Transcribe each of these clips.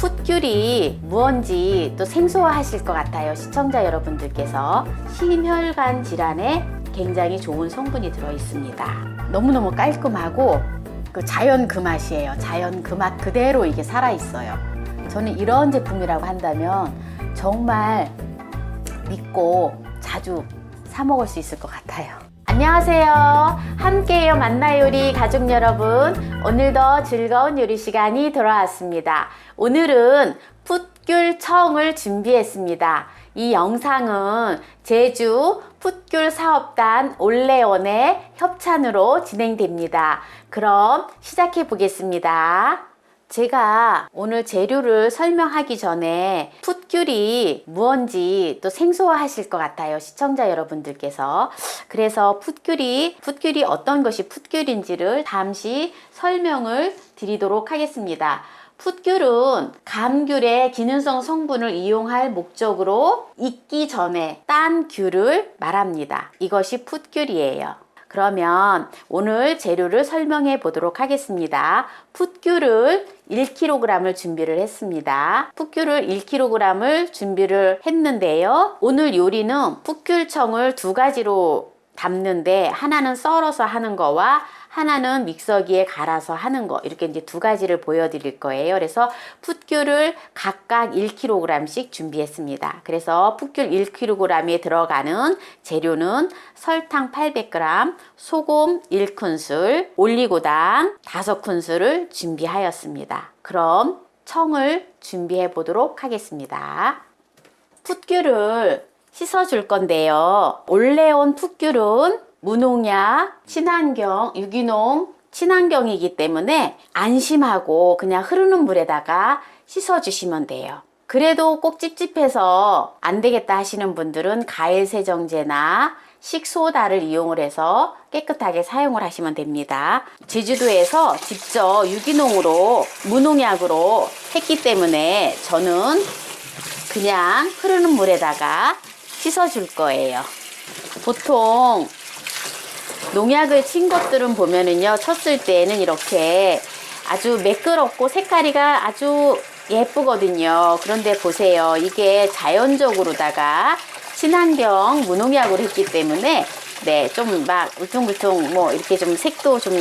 풋귤이 무언지 또 생소하실 것 같아요. 시청자 여러분들께서 심혈관 질환에 굉장히 좋은 성분이 들어 있습니다. 너무너무 깔끔하고 자연 그 맛이에요. 자연 그 맛 그대로 이게 살아 있어요. 저는 이런 제품이라고 한다면 정말 믿고 자주 사 먹을 수 있을 것 같아요. 안녕하세요. 함께해요 만나요리 가족 여러분, 오늘도 즐거운 요리 시간이 돌아왔습니다. 오늘은 풋귤청을 준비했습니다. 이 영상은 제주 풋귤 사업단 올레원의 협찬으로 진행됩니다. 그럼 시작해 보겠습니다. 제가 오늘 재료를 설명하기 전에 풋귤이 무언지 또 생소하실 것 같아요. 시청자 여러분들께서. 그래서 풋귤이 어떤 것이 풋귤인지를 잠시 설명을 드리도록 하겠습니다. 풋귤은 감귤의 기능성 성분을 이용할 목적으로 익기 전에 딴 귤을 말합니다. 이것이 풋귤이에요. 그러면 오늘 재료를 설명해 보도록 하겠습니다. 풋귤을 1kg을 준비를 했습니다. 풋귤을 1kg을 준비를 했는데요. 오늘 요리는 풋귤청을 두 가지로 담는데, 하나는 썰어서 하는 거와 하나는 믹서기에 갈아서 하는 거, 이렇게 이제 두 가지를 보여드릴 거예요. 그래서 풋귤을 각각 1kg씩 준비했습니다. 그래서 풋귤 1kg에 들어가는 재료는 설탕 800g, 소금 1큰술, 올리고당 5큰술을 준비하였습니다. 그럼 청을 준비해 보도록 하겠습니다. 풋귤을 씻어 줄 건데요. 올레온 풋귤은 무농약, 친환경, 유기농, 친환경이기 때문에 안심하고 그냥 흐르는 물에다가 씻어 주시면 돼요. 그래도 꼭 찝찝해서 안 되겠다 하시는 분들은 가일 세정제나 식소다를 이용을 해서 깨끗하게 사용을 하시면 됩니다. 제주도에서 직접 유기농으로 무농약으로 했기 때문에 저는 그냥 흐르는 물에다가 씻어 줄 거예요. 보통 농약을 친 것들은 보면은요, 쳤을 때는 이렇게 아주 매끄럽고 색깔이가 아주 예쁘거든요. 그런데 보세요. 이게 자연적으로다가 친환경 무농약으로 했기 때문에 좀 막 울퉁불퉁 이렇게 좀 색도 좀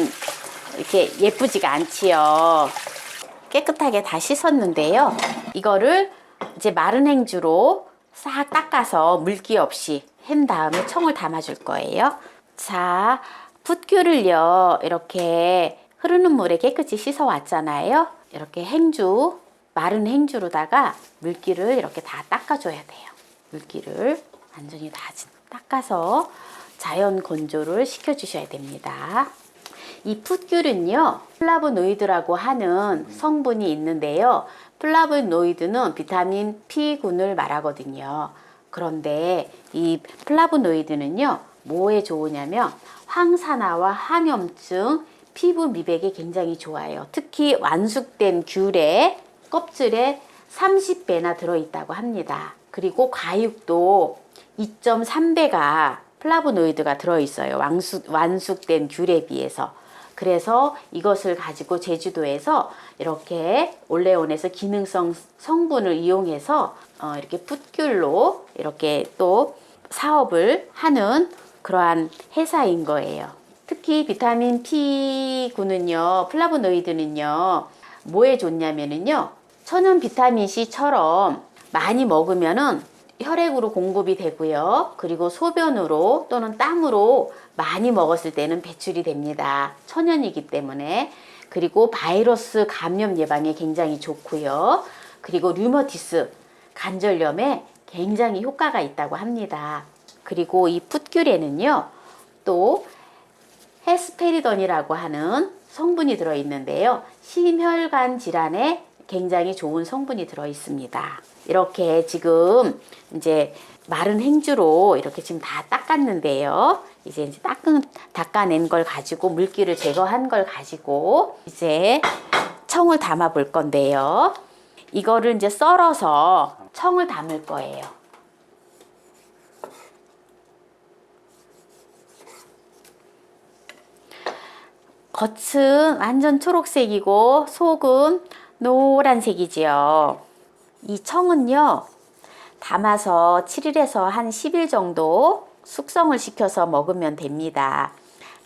이렇게 예쁘지가 않지요. 깨끗하게 다 씻었는데요. 이거를 이제 마른 행주로 싹 닦아서 물기 없이 한 다음에 청을 담아줄 거예요. 자, 풋귤을요, 이렇게 흐르는 물에 깨끗이 씻어 왔잖아요. 이렇게 마른 행주로다가 물기를 이렇게 다 닦아줘야 돼요. 물기를 완전히 다 닦아서 자연 건조를 시켜주셔야 됩니다. 이 풋귤은요, 플라보노이드라고 하는 성분이 있는데요. 플라보노이드는 비타민 P군을 말하거든요. 그런데 이 플라보노이드는요, 뭐에 좋으냐면 황산화와 항염증, 피부 미백에 굉장히 좋아요. 특히 완숙된 귤의 껍질에 30배나 들어있다고 합니다. 그리고 과육도 2.3배가 플라보노이드가 들어있어요. 완숙된 귤에 비해서. 그래서 이것을 가지고 제주도에서 이렇게 올레온에서 기능성 성분을 이용해서 이렇게 풋귤로 이렇게 또 사업을 하는 그러한 회사인 거예요. 특히 비타민 P군은요, 플라보노이드는요, 뭐에 좋냐면은요, 천연 비타민 C처럼 많이 먹으면은 혈액으로 공급이 되고요. 그리고 소변으로 또는 땀으로 많이 먹었을 때는 배출이 됩니다. 천연이기 때문에. 그리고 바이러스 감염 예방에 굉장히 좋고요. 그리고 류머티스, 관절염에 굉장히 효과가 있다고 합니다. 그리고 이 풋귤에는요, 또 헤스페리던이라고 하는 성분이 들어있는데요. 심혈관 질환에 굉장히 좋은 성분이 들어있습니다. 이렇게 지금 이제 마른 행주로 이렇게 지금 다 닦았는데요. 이제 닦아낸 걸 가지고, 물기를 제거한 걸 가지고 이제 청을 담아 볼 건데요. 이거를 이제 썰어서 청을 담을 거예요. 겉은 완전 초록색이고 속은 노란색이지요. 이 청은요, 담아서 7일에서 한 10일 정도 숙성을 시켜서 먹으면 됩니다.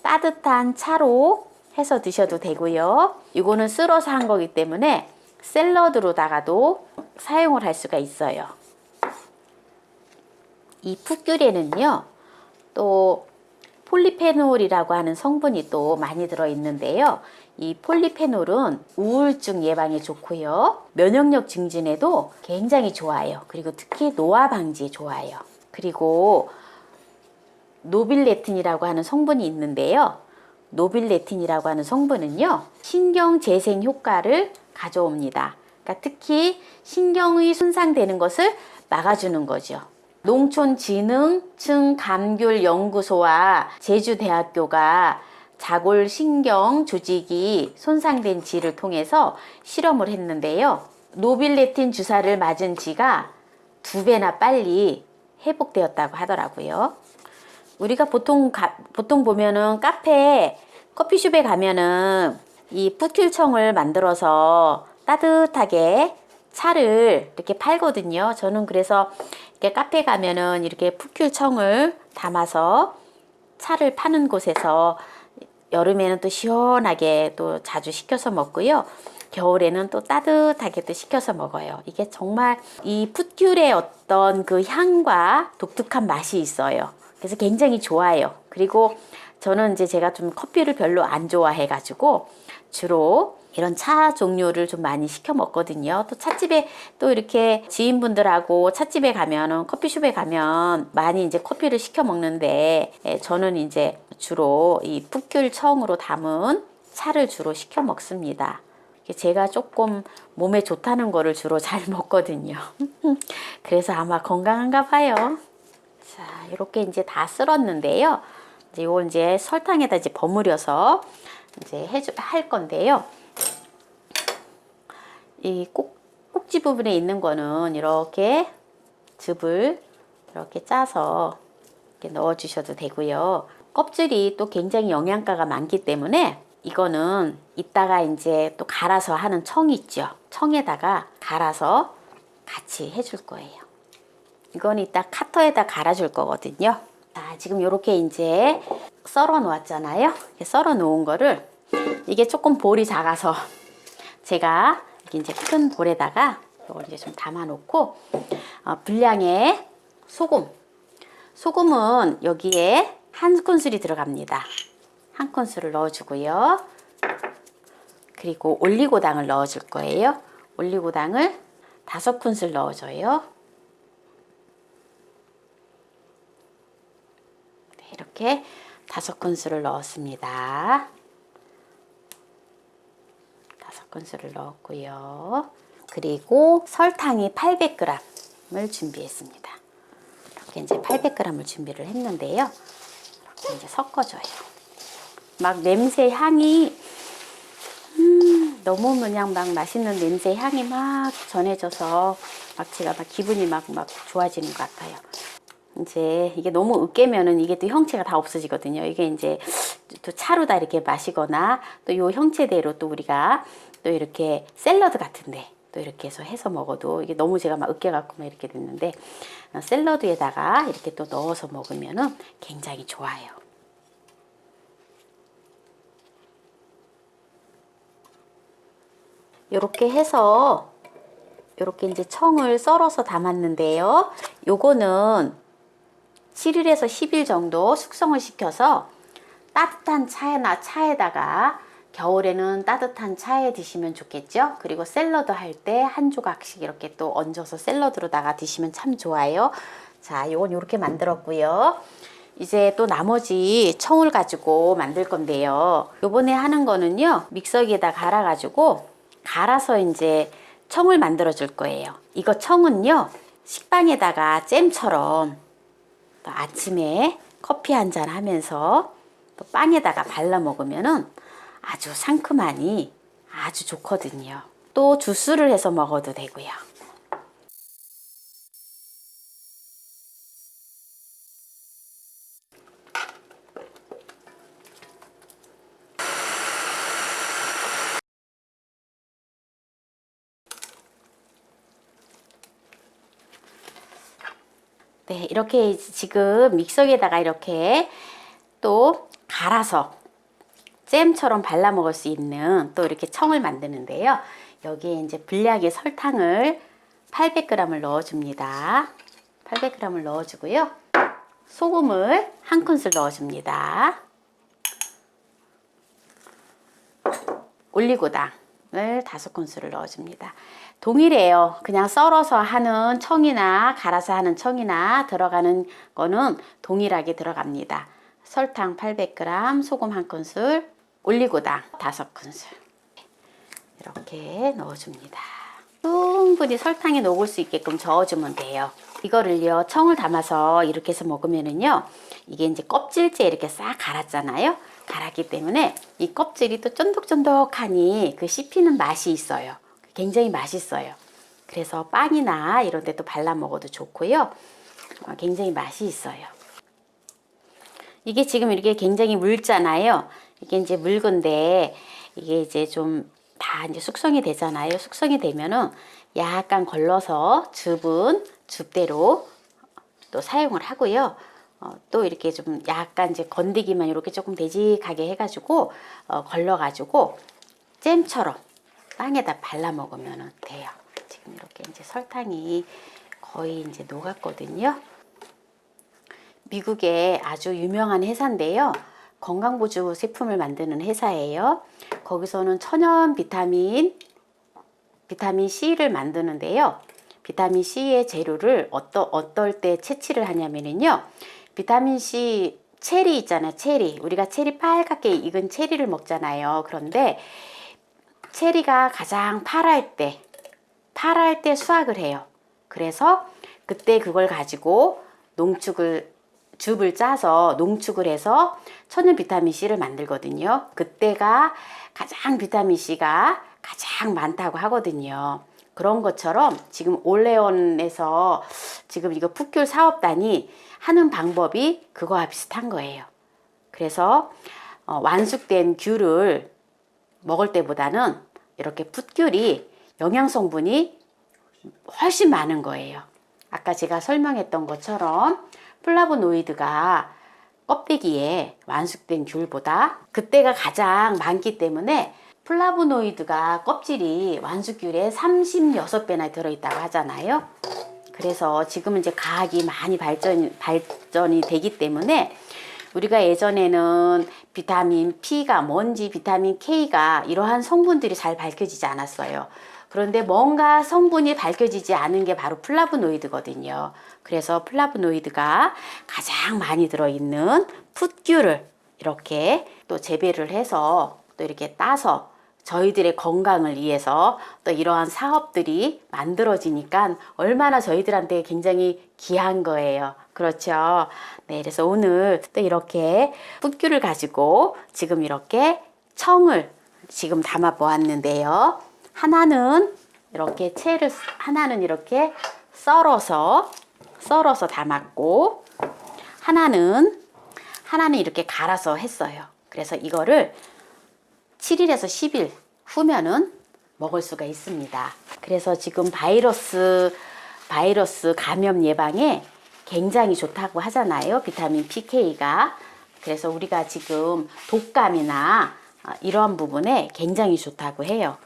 따뜻한 차로 해서 드셔도 되고요. 이거는 쓸어서 한 거기 때문에 샐러드로다가도 사용을 할 수가 있어요. 이 풋귤에는요, 또 폴리페놀이라고 하는 성분이 또 많이 들어있는데요. 이 폴리페놀은 우울증 예방에 좋고요. 면역력 증진에도 굉장히 좋아요. 그리고 특히 노화 방지에 좋아요. 그리고 노빌레틴이라고 하는 성분이 있는데요. 노빌레틴이라고 하는 성분은요, 신경 재생 효과를 가져옵니다. 그러니까 특히 신경이 손상되는 것을 막아주는 거죠. 농촌지능층 감귤 연구소와 제주대학교가 자골신경 조직이 손상된 쥐를 통해서 실험을 했는데요. 노빌레틴 주사를 맞은 쥐가 2배나 빨리 회복되었다고 하더라고요. 우리가 보통 보면은 카페, 커피숍에 가면은 이 풋귤청을 만들어서 따뜻하게 차를 이렇게 팔거든요. 저는 그래서 이렇게 카페 가면은 이렇게 풋귤청을 담아서 차를 파는 곳에서 여름에는 또 시원하게 또 자주 시켜서 먹고요. 겨울에는 또 따뜻하게 또 시켜서 먹어요. 이게 정말 이 풋귤의 어떤 그 향과 독특한 맛이 있어요. 그래서 굉장히 좋아요. 그리고 저는 이제 제가 좀 커피를 별로 안 좋아해 가지고 주로 이런 차 종류를 좀 많이 시켜 먹거든요. 또 찻집에 또 이렇게 지인분들하고 찻집에 가면은 커피숍에 가면 많이 이제 커피를 시켜 먹는데, 저는 이제 주로 이 풋귤청으로 담은 차를 주로 시켜 먹습니다. 제가 조금 몸에 좋다는 거를 주로 잘 먹거든요. 그래서 아마 건강한가 봐요. 자, 이렇게 이제 다 쓸었는데요. 이제 이걸 이제 설탕에다 이제 버무려서 이제 할 건데요. 이 꼭지 부분에 있는 거는 이렇게 즙을 이렇게 짜서 이렇게 넣어 주셔도 되고요. 껍질이 또 굉장히 영양가가 많기 때문에 이거는 이따가 이제 또 갈아서 하는 청 있죠. 청에다가 갈아서 같이 해줄 거예요. 이건 이따 카터에다 갈아줄 거거든요. 자, 지금 이렇게 이제 썰어 놓았잖아요. 썰어 놓은 거를, 이게 조금 볼이 작아서 제가 이렇게 이제 큰 볼에다가 이걸 이제 좀 담아 놓고, 분량의 소금은 여기에 한 큰술이 들어갑니다. 한 큰술을 넣어주고요. 그리고 올리고당을 넣어줄 거예요. 올리고당을 5큰술 넣어줘요. 이렇게 5큰술을 넣었습니다. 5큰술을 넣었고요. 그리고 설탕이 800g을 준비했습니다. 이렇게 이제 800g을 준비를 했는데요. 이렇게 이제 섞어줘요. 막 냄새 향이 너무 그냥 막 맛있는 냄새 향이 막 전해져서 막 제가 막 기분이 막 좋아지는 것 같아요. 이제 이게 너무 으깨면은 이게 또 형체가 다 없어지거든요. 이게 이제 또 차로 다 이렇게 마시거나 또 요 형체대로 또 우리가 또 이렇게 샐러드 같은데 또 이렇게 해서 먹어도, 이게 너무 제가 막 으깨갖고 막 이렇게 됐는데, 샐러드에다가 이렇게 또 넣어서 먹으면은 굉장히 좋아요. 이렇게 해서 이렇게 이제 청을 썰어서 담았는데요. 요거는 7일에서 10일 정도 숙성을 시켜서 따뜻한 차에다가, 겨울에는 따뜻한 차에 드시면 좋겠죠. 그리고 샐러드 할 때 한 조각씩 이렇게 또 얹어서 샐러드로다가 드시면 참 좋아요. 자, 요건 이렇게 만들었고요. 이제 또 나머지 청을 가지고 만들 건데요. 요번에 하는 거는요, 믹서기에다 갈아서 이제 청을 만들어 줄 거예요. 이거 청은요, 식빵에다가 잼처럼 또 아침에 커피 한 잔 하면서 또 빵에다가 발라 먹으면은 아주 상큼하니 아주 좋거든요. 또 주스를 해서 먹어도 되고요. 네, 이렇게 지금 믹서기에다가 이렇게 또 갈아서 잼처럼 발라 먹을 수 있는 또 이렇게 청을 만드는데요. 여기에 이제 분량의 설탕을 800g을 넣어줍니다. 800g을 넣어주고요. 소금을 한 큰술 넣어줍니다. 올리고당을 5큰술을 넣어줍니다. 동일해요. 그냥 썰어서 하는 청이나 갈아서 하는 청이나 들어가는 거는 동일하게 들어갑니다. 설탕 800g, 소금 한 큰술, 올리고당 5큰술 이렇게 넣어줍니다. 충분히 설탕이 녹을 수 있게끔 저어주면 돼요. 이거를요, 청을 담아서 이렇게 해서 먹으면은요, 이게 이제 껍질째 이렇게 싹 갈았잖아요. 갈았기 때문에 이 껍질이 또 쫀득쫀득하니 그 씹히는 맛이 있어요. 굉장히 맛있어요. 그래서 빵이나 이런 데 또 발라 먹어도 좋고요. 굉장히 맛이 있어요. 이게 지금 이렇게 굉장히 묽잖아요. 이게 이제 묽은데 이게 이제 좀 다 이제 숙성이 되잖아요. 숙성이 되면은 약간 걸러서 줍대로 또 사용을 하고요. 또 이렇게 좀 약간 이제 건더기만 이렇게 조금 되직하게 해가지고 걸러가지고 잼처럼 빵에다 발라 먹으면 돼요. 지금 이렇게 이제 설탕이 거의 이제 녹았거든요. 미국의 아주 유명한 회사인데요. 건강보조 제품을 만드는 회사예요. 거기서는 천연 비타민 C를 만드는데요. 비타민 C의 재료를 어떨 때 채취를 하냐면요. 비타민 C 체리 있잖아요. 체리. 우리가 체리 빨갛게 익은 체리를 먹잖아요. 그런데 체리가 가장 파랄 때 수확을 해요. 그래서 그때 그걸 가지고 줍을 짜서 농축을 해서 천연 비타민 C를 만들거든요. 그때가 가장 비타민 C가 가장 많다고 하거든요. 그런 것처럼 지금 올레온에서 지금 이거 풋귤 사업단이 하는 방법이 그거와 비슷한 거예요. 그래서 완숙된 귤을 먹을 때보다는 이렇게 풋귤이 영양 성분이 훨씬 많은 거예요. 아까 제가 설명했던 것처럼 플라보노이드가 껍데기에 완숙된 귤보다 그때가 가장 많기 때문에 플라보노이드가 껍질이 완숙귤에 36배나 들어있다고 하잖아요. 그래서 지금 이제 과학이 많이 발전이 되기 때문에 우리가 예전에는 비타민 P가 뭔지 비타민 K가 이러한 성분들이 잘 밝혀지지 않았어요. 그런데 뭔가 성분이 밝혀지지 않은 게 바로 플라보노이드거든요. 그래서 플라보노이드가 가장 많이 들어있는 풋귤을 이렇게 또 재배를 해서 또 이렇게 따서 저희들의 건강을 위해서 또 이러한 사업들이 만들어지니까 얼마나 저희들한테 굉장히 귀한 거예요. 그렇죠. 네, 그래서 오늘 또 이렇게 풋귤을 가지고 지금 이렇게 청을 지금 담아 보았는데요. 하나는 이렇게 하나는 이렇게 썰어서 담았고 하나는 이렇게 갈아서 했어요. 그래서 이거를 7일에서 10일 후면은 먹을 수가 있습니다. 그래서 지금 바이러스 감염 예방에 굉장히 좋다고 하잖아요. 비타민 PK가. 그래서 우리가 지금 독감이나 이러한 부분에 굉장히 좋다고 해요.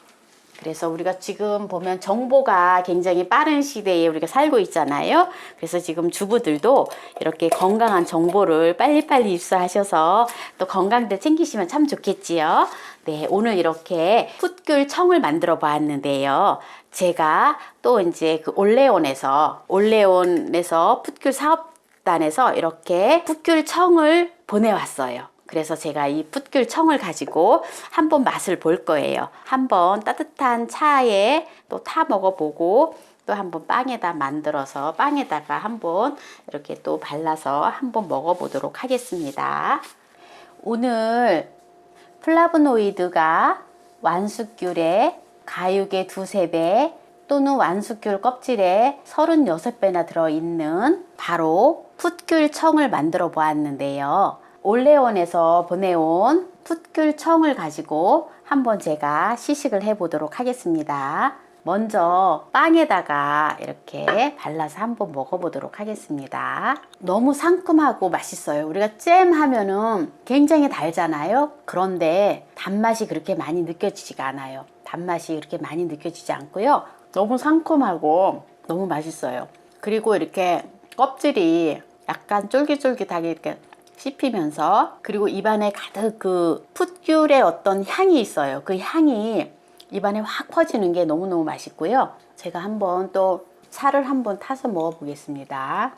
그래서 우리가 지금 보면 정보가 굉장히 빠른 시대에 우리가 살고 있잖아요. 그래서 지금 주부들도 이렇게 건강한 정보를 빨리빨리 입수하셔서 또 건강들 챙기시면 참 좋겠지요. 네, 오늘 이렇게 풋귤 청을 만들어 보았는데요. 제가 또 이제 그 올레온에서 풋귤 사업단에서 이렇게 풋귤 청을 보내왔어요. 그래서 제가 이 풋귤 청을 가지고 한번 맛을 볼 거예요. 한번 따뜻한 차에 또 타 먹어보고 또 한번 빵에다 만들어서 빵에다가 한번 이렇게 또 발라서 한번 먹어보도록 하겠습니다. 오늘 플라보노이드가 완숙귤의 가육의 2~3배 또는 완숙귤 껍질에 36배나 들어있는 바로 풋귤 청을 만들어 보았는데요. 올레온에서 보내온 풋귤 청을 가지고 한번 제가 시식을 해 보도록 하겠습니다. 먼저 빵에다가 이렇게 발라서 한번 먹어보도록 하겠습니다. 너무 상큼하고 맛있어요. 우리가 잼 하면은 굉장히 달잖아요. 그런데 단맛이 그렇게 많이 느껴지지가 않아요. 단맛이 이렇게 많이 느껴지지 않고요. 너무 상큼하고 너무 맛있어요. 그리고 이렇게 껍질이 약간 쫄깃쫄깃하게 이렇게 씹히면서, 그리고 입안에 가득 그 풋귤의 어떤 향이 있어요. 그 향이 입안에 확 퍼지는 게 너무너무 맛있고요. 제가 한번 또 차를 한번 타서 먹어보겠습니다.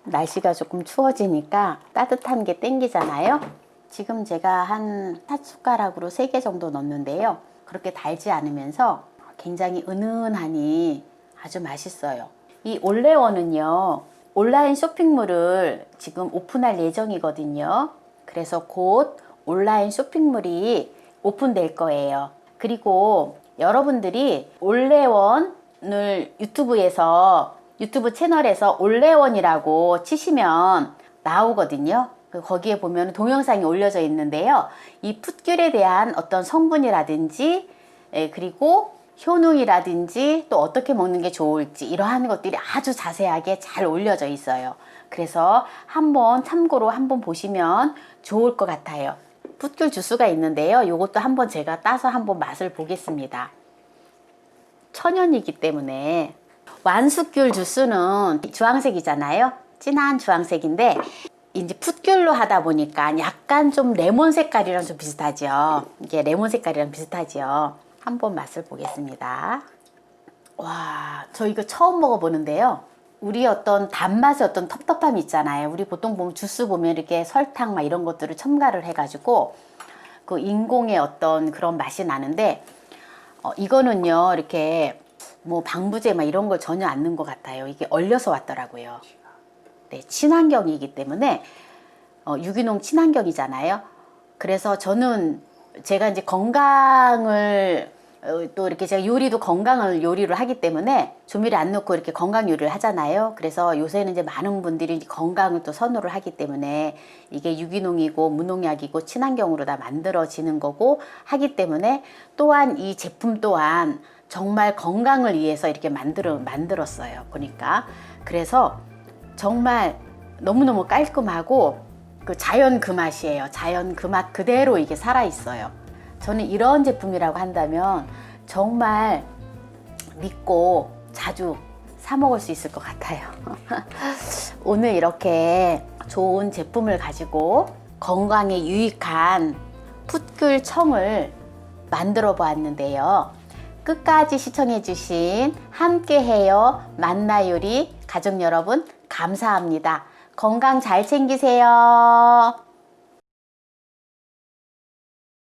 날씨가 조금 추워지니까 따뜻한 게 땡기잖아요. 지금 제가 한 4숟가락으로 3개 정도 넣는데요. 그렇게 달지 않으면서 굉장히 은은하니 아주 맛있어요. 이 올레원은요, 온라인 쇼핑몰을 지금 오픈할 예정이거든요. 그래서 곧 온라인 쇼핑몰이 오픈될 거예요. 그리고 여러분들이 올레원을 유튜브 채널에서 올레원이라고 치시면 나오거든요. 거기에 보면 동영상이 올려져 있는데요. 이 풋귤에 대한 어떤 성분이라든지, 그리고 효능이라든지 또 어떻게 먹는 게 좋을지 이러한 것들이 아주 자세하게 잘 올려져 있어요. 그래서 한번 참고로 한번 보시면 좋을 것 같아요. 풋귤 주스가 있는데요. 이것도 한번 제가 따서 한번 맛을 보겠습니다. 천연이기 때문에. 완숙귤 주스는 주황색이잖아요. 진한 주황색인데 이제 풋귤로 하다 보니까 약간 좀 레몬 색깔이랑 좀 비슷하죠. 이게 레몬 색깔이랑 비슷하죠. 한번 맛을 보겠습니다. 와, 저 이거 처음 먹어보는데요. 우리 어떤 단맛의 어떤 텁텁함이 있잖아요. 우리 보통 보면 주스 보면 이렇게 설탕 막 이런 것들을 첨가를 해가지고 그 인공의 어떤 그런 맛이 나는데, 이거는요, 이렇게 뭐 방부제 막 이런 걸 전혀 안 넣은 것 같아요. 이게 얼려서 왔더라고요. 네, 친환경이기 때문에, 유기농 친환경이잖아요. 그래서 저는 제가 이제 건강을 또 이렇게 제가 요리도 건강을 요리를 하기 때문에 조미료 안 넣고 이렇게 건강 요리를 하잖아요. 그래서 요새는 이제 많은 분들이 건강을 또 선호를 하기 때문에 이게 유기농이고 무농약이고 친환경으로 다 만들어지는 거고 하기 때문에, 또한 이 제품 또한 정말 건강을 위해서 이렇게 만들었어요. 보니까. 그래서 정말 너무너무 깔끔하고 그 자연 그 맛이에요. 자연 그 맛 그대로 이게 살아있어요. 저는 이런 제품이라고 한다면 정말 믿고 자주 사 먹을 수 있을 것 같아요. 오늘 이렇게 좋은 제품을 가지고 건강에 유익한 풋귤 청을 만들어 보았는데요. 끝까지 시청해 주신 함께해요 만나요리 가족 여러분 감사합니다. 건강 잘 챙기세요.